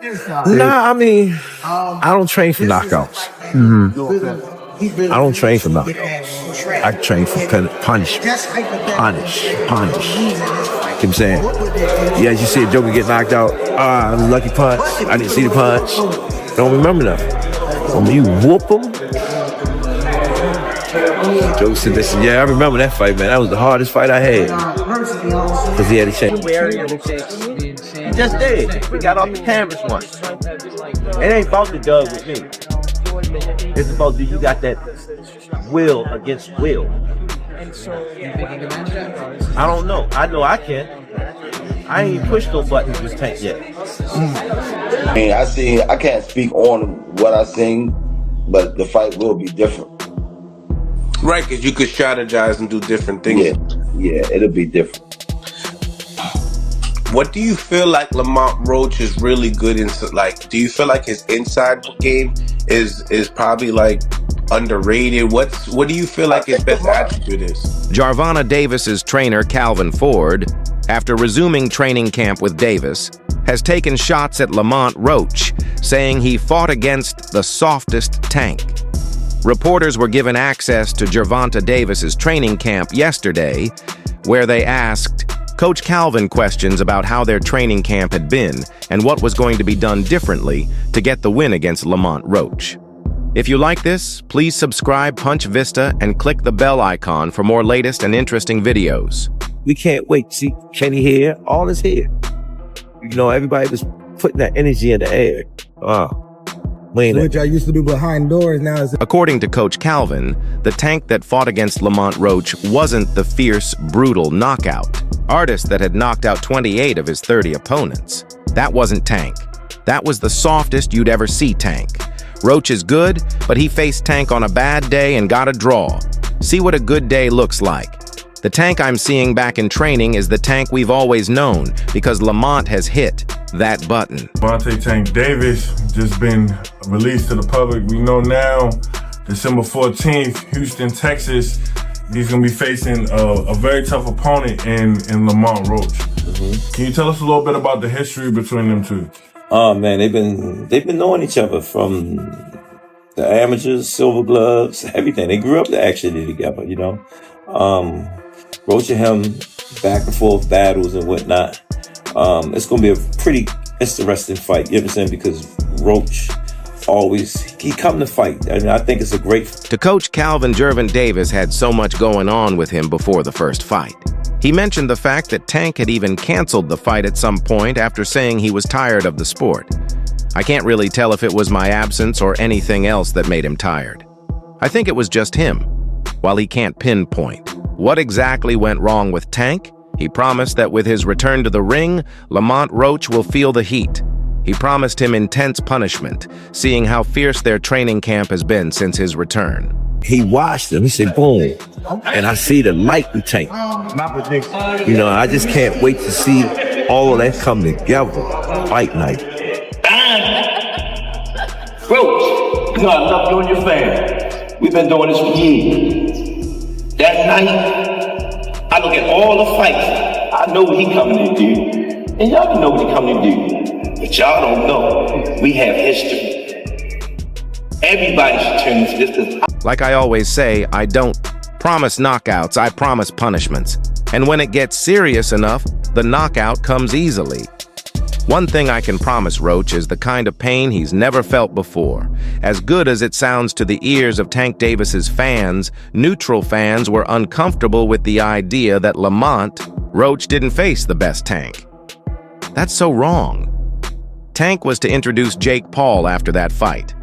Nah, I mean, I don't train for knockouts. I don't train for knockouts. I train for punish. You know what I'm saying? Yeah, you see a joker get knocked out. Lucky punch. I didn't see the punch. Don't remember nothing. When you whoop him, Joe said this. Yeah, I remember that fight, man. That was the hardest fight I had. Because he had a chance. He just did. We got off the canvas once. It ain't about the dub with me. It's about do you got that will against will. I don't know. I know I can. I ain't pushed no buttons with Tank yet. I mean, I can't speak on what I seen, but the fight will be different. Right, because you could strategize and do different things. Yeah, it'll be different. What do you feel like Lamont Roach is really good in? Like, do you feel like his inside game is probably like underrated? What do you feel like his best attribute is? Gervonta Davis's trainer Calvin Ford, after resuming training camp with Davis, has taken shots at Lamont Roach, saying he fought against the softest Tank. Reporters were given access to Gervonta Davis's training camp yesterday, where they asked Coach Calvin questions about how their training camp had been and what was going to be done differently to get the win against Lamont Roach. If you like this, please subscribe Punch Vista and click the bell icon for more latest and interesting videos. We can't wait to see Kenny here. All is here. You know, everybody was putting that energy in the air. Which I used to do behind doors now is... According to Coach Calvin, the Tank that fought against Lamont Roach wasn't the fierce, brutal knockout artist that had knocked out 28 of his 30 opponents. That wasn't Tank. That was the softest you'd ever see Tank. Roach is good, but he faced Tank on a bad day and got a draw. See what a good day looks like. The Tank I'm seeing back in training is the Tank we've always known because Lamont has hit that button. Gervonta Tank Davis just been released to the public. We know now, December 14th, Houston, Texas, he's gonna be facing a very tough opponent in Lamont Roach. Can you tell us a little bit about the history between them two? Oh man, they've been knowing each other from the amateurs, silver gloves, everything. They grew up actually together, you know. Roach and him back and forth battles and whatnot. It's gonna be a pretty interesting fight, you know what I'm saying? Because Roach he come to fight. And I think it's a great... To Coach Calvin, Gervonta Davis had so much going on with him before the first fight. He mentioned the fact that Tank had even canceled the fight at some point after saying he was tired of the sport. I can't really tell if it was my absence or anything else that made him tired. I think it was just him. While he can't pinpoint what exactly went wrong with Tank, he promised that with his return to the ring, Lamont Roach will feel the heat. He promised him intense punishment, seeing how fierce their training camp has been since his return. He watched him, he said, boom. And I see the light in Tank. You know, I just can't wait to see all of that come together. Fight night. Roach, you know I love you and your family. We've been doing this for years. That night, I look at all the fights. I know what he coming to do. And y'all know what he coming to do. But y'all don't know. We have history. Everybody should turn this business. Like I always say, I don't promise knockouts, I promise punishments. And when it gets serious enough, the knockout comes easily. One thing I can promise Roach is the kind of pain he's never felt before. As good as it sounds to the ears of Tank Davis's fans, neutral fans were uncomfortable with the idea that Lamont Roach didn't face the best Tank. That's so wrong. Tank was to introduce Jake Paul after that fight.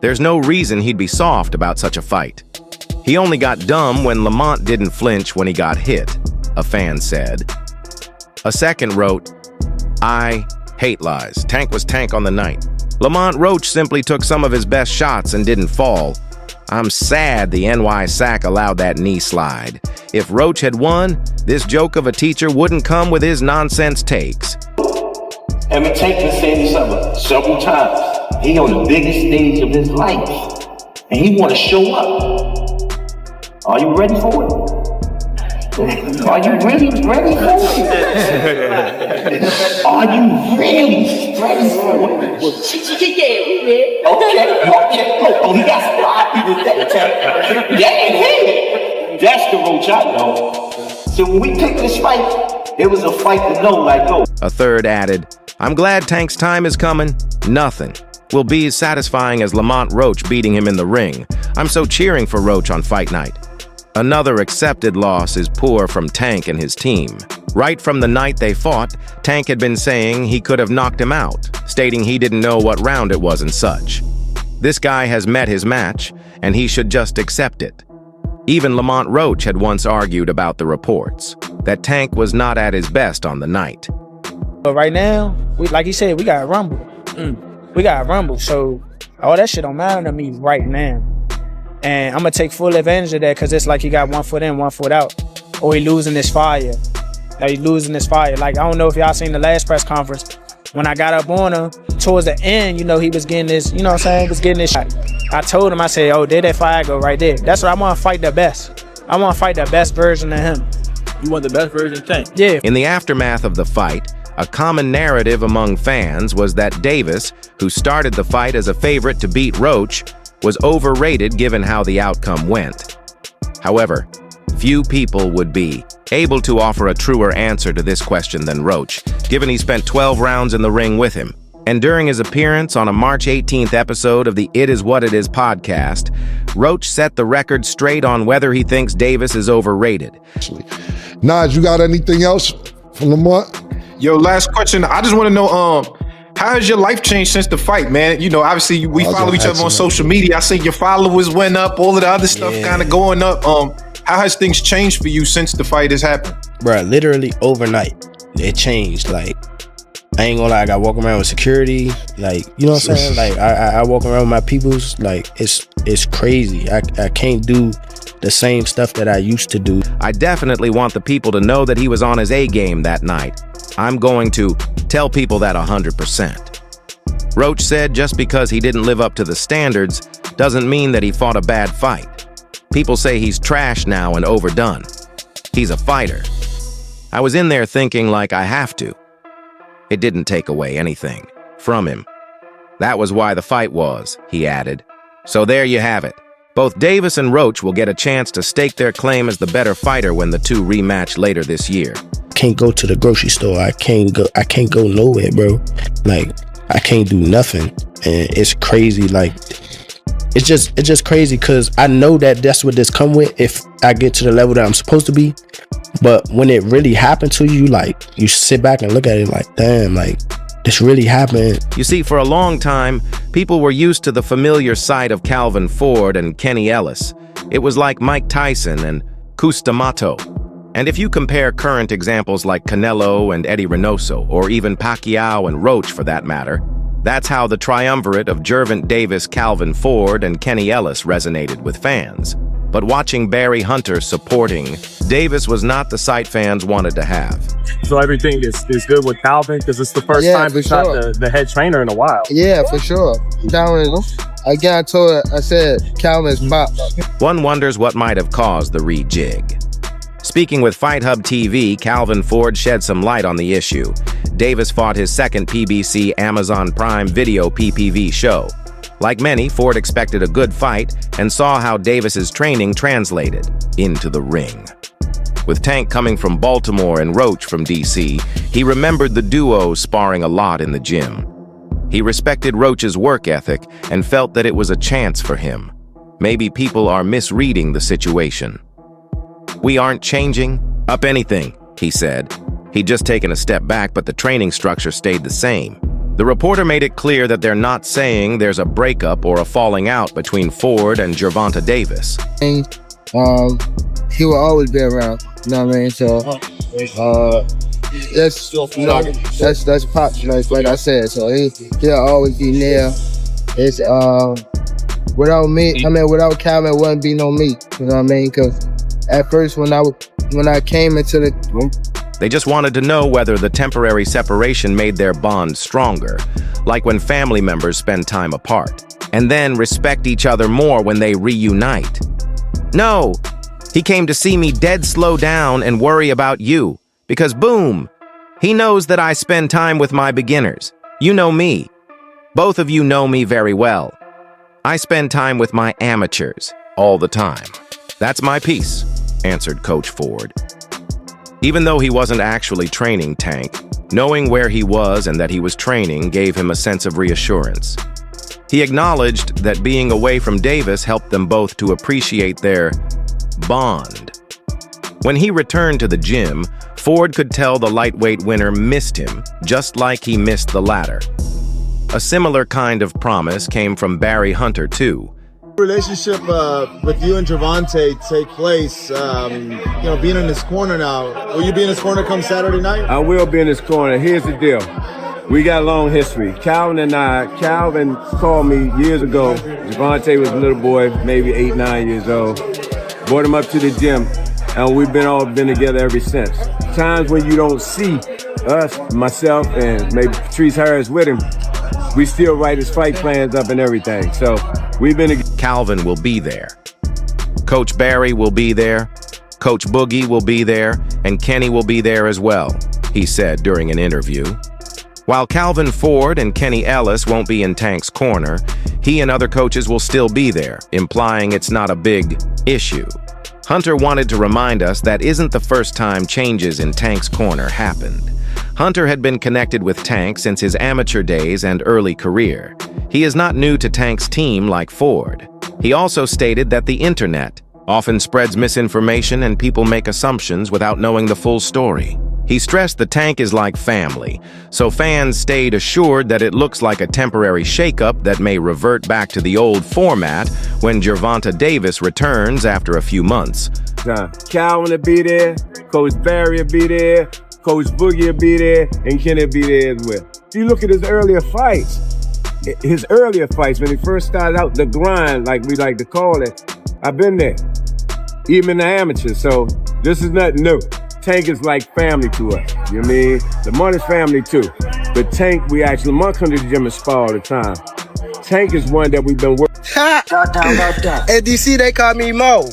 There's no reason he'd be soft about such a fight. He only got dumb when Lamont didn't flinch when he got hit, a fan said. A second wrote, I hate lies. Tank was Tank on the night. Lamont Roach simply took some of his best shots and didn't fall. I'm sad the NY SAC allowed that knee slide. If Roach had won, this joke of a teacher wouldn't come with his nonsense takes. And we take this several times. He on the biggest stage of his life. And he want to show up. Are you ready for it? Are you really ready for it? Are you really ready for it? Yeah. Okay. Oh, he got some live people that hey, that's the Roach I know. So when we picked this fight, it was a fight to know, like, yo. A third added, I'm glad Tank's time is coming. Nothing will be as satisfying as Lamont Roach beating him in the ring. I'm so cheering for Roach on fight night. Another accepted loss is poor from Tank and his team. Right from the night they fought, Tank had been saying he could have knocked him out, stating he didn't know what round it was and such. This guy has met his match, and he should just accept it. Even Lamont Roach had once argued about the reports, that Tank was not at his best on the night. But right now, like he said, we got to rumble. We got to rumble, so all that shit don't matter to me right now. And I'm going to take full advantage of that because it's like he got 1 foot in, 1 foot out. Or he losing this fire. Like, he losing this fire. Like, I don't know if y'all seen the last press conference. When I got up on him, towards the end, he was getting this, you know what I'm saying? He was getting this shot. I told him, I said, oh, there that fire go right there. That's what I want to fight the best. I want to fight the best version of him. You want the best version of Tank? Yeah. In the aftermath of the fight, a common narrative among fans was that Davis, who started the fight as a favorite to beat Roach, was overrated given how the outcome went. However, few people would be able to offer a truer answer to this question than Roach, given he spent 12 rounds in the ring with him. And during his appearance on a March 18th episode of the It Is What It Is podcast, Roach set the record straight on whether he thinks Davis is overrated. Naj, you got anything else from Lamont? Yo, last question. I just want to know, how has your life changed since the fight, man? Obviously we follow each other on social media. I see your followers went up, all of the other stuff kind of going up. How has things changed for you since the fight has happened? Bruh, literally overnight, it changed. Like, I ain't gonna lie, I got walking around with security. Like, you know what I'm saying? Like, I walk around with my peoples. Like, it's crazy. I can't do the same stuff that I used to do. I definitely want the people to know that he was on his A game that night. I'm going to tell people that 100%. Roach said just because he didn't live up to the standards doesn't mean that he fought a bad fight. People say he's trash now and overdone. He's a fighter. I was in there thinking like I have to. It didn't take away anything from him. That was why the fight was, he added. So there you have it. Both Davis and Roach will get a chance to stake their claim as the better fighter when the two rematch later this year. Can't go to the grocery store. I can't go nowhere, bro. Like, I can't do nothing. And it's crazy. Like, it's just crazy because I know that that's what this come with if I get to the level that I'm supposed to be. But when it really happened to you, like, you sit back and look at it like, damn, like, this really happened. You see, for a long time, people were used to the familiar sight of Calvin Ford and Kenny Ellis. It was like Mike Tyson and Custamato. And if you compare current examples like Canelo and Eddie Reynoso, or even Pacquiao and Roach for that matter, that's how the triumvirate of Gervonta Davis, Calvin Ford, and Kenny Ellis resonated with fans. But watching Barry Hunter supporting Davis was not the sight fans wanted to have. So everything is good with Calvin because it's the first time he's not the head trainer in a while. Yeah, for sure. Calvin, again, I said Calvin's bop. One wonders what might have caused the rejig. Speaking with Fight Hub TV, Calvin Ford shed some light on the issue. Davis fought his second PBC Amazon Prime Video PPV show. Like many, Ford expected a good fight and saw how Davis's training translated into the ring. With Tank coming from Baltimore and Roach from DC, he remembered the duo sparring a lot in the gym. He respected Roach's work ethic and felt that it was a chance for him. Maybe people are misreading the situation. We aren't changing up anything, he said. He'd just taken a step back, but the training structure stayed the same. The reporter made it clear that they're not saying there's a breakup or a falling out between Ford and Gervonta Davis. He will always be around, you know what I mean? So, that's Pops, like I said. So he'll always be there. It's without me, without Calvin, it wouldn't be no me. You know what I mean? Because at first, when I came into the They just wanted to know whether the temporary separation made their bond stronger, like when family members spend time apart, and then respect each other more when they reunite. No, He came to see me dead slow down and worry about you, because boom, he knows that I spend time with my beginners. You know me. Both of you know me very well. I spend time with my amateurs all the time. That's my piece, answered Coach Ford. Even though he wasn't actually training Tank, knowing where he was and that he was training gave him a sense of reassurance. He acknowledged that being away from Davis helped them both to appreciate their bond. When he returned to the gym, Ford could tell the lightweight winner missed him, just like he missed the latter. A similar kind of promise came from Barry Hunter, too. Relationship with you and Gervonta take place, being in his corner now. Will you be in his corner come Saturday night? I will be in his corner. Here's the deal. We got a long history. Calvin called me years ago. Gervonta was a little boy, maybe 8, 9 years old. Brought him up to the gym, and we've all been together ever since. Times when you don't see us, myself, and maybe Patrice Harris with him, we still write his fight plans up and everything. So we've been. Calvin will be there. Coach Barry will be there. Coach Boogie will be there, and Kenny will be there as well, he said during an interview. While Calvin Ford and Kenny Ellis won't be in Tank's corner, he and other coaches will still be there, implying it's not a big issue. Hunter wanted to remind us that isn't the first time changes in Tank's corner happened. Hunter had been connected with Tank since his amateur days and early career. He is not new to Tank's team like Ford. He also stated that the internet often spreads misinformation and people make assumptions without knowing the full story. He stressed the Tank is like family, so fans stayed assured that it looks like a temporary shakeup that may revert back to the old format when Gervonta Davis returns after a few months. Calvin will be there, Coach Barry will be there, Coach Boogie will be there, and Kenny will be there as well. If you look at his earlier fights when he first started out the grind, like we like to call it, I've been there, even in the amateurs, so this is nothing new. Tank is like family to us, you know what I mean? Lamont is family too, but Tank, Lamont comes to the gym and spar all the time. Tank is one that we've been working. At DC, they call me Mo.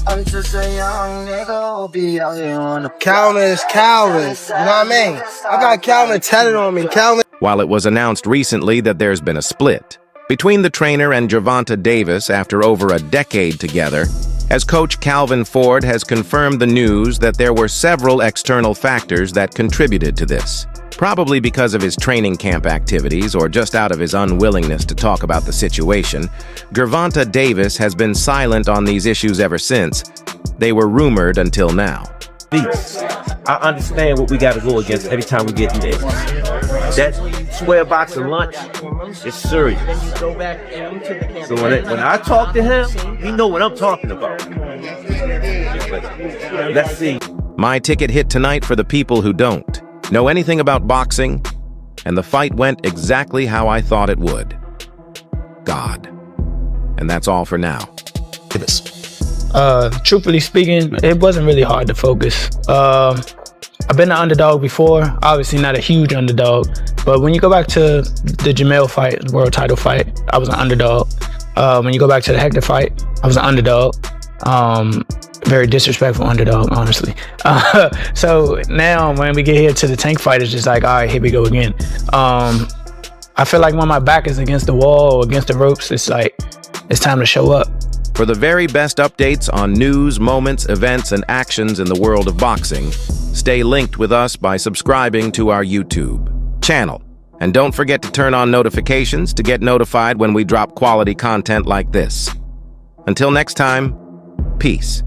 I'm just a young nigga, I'll be out here on the Calvin is Calvin, you know what I mean? I got Calvin tatted on me, Calvin. While it was announced recently that there's been a split between the trainer and Gervonta Davis after over a decade together, as Coach Calvin Ford has confirmed the news that there were several external factors that contributed to this. Probably because of his training camp activities or just out of his unwillingness to talk about the situation, Gervonta Davis has been silent on these issues ever since. They were rumored until now. I understand what we got to go against every time we get in there. That square box of lunch is serious. So when I talk to him, he know what I'm talking about. Let's see. My ticket hit tonight for the people who don't know anything about boxing, and the fight went exactly how I thought it would. God. And that's all for now. Truthfully speaking, it wasn't really hard to focus. I've been an underdog before, obviously not a huge underdog, but when you go back to the Jamel fight, the world title fight, I was an underdog. When you go back to the Hector fight, I was an underdog. Very disrespectful underdog, honestly. So now when we get here to the Tank fight, it's just like, all right, here we go again. I feel like when my back is against the wall or against the ropes, it's like, it's time to show up. For the very best updates on news, moments, events, and actions in the world of boxing, stay linked with us by subscribing to our YouTube channel. And don't forget to turn on notifications to get notified when we drop quality content like this. Until next time, peace.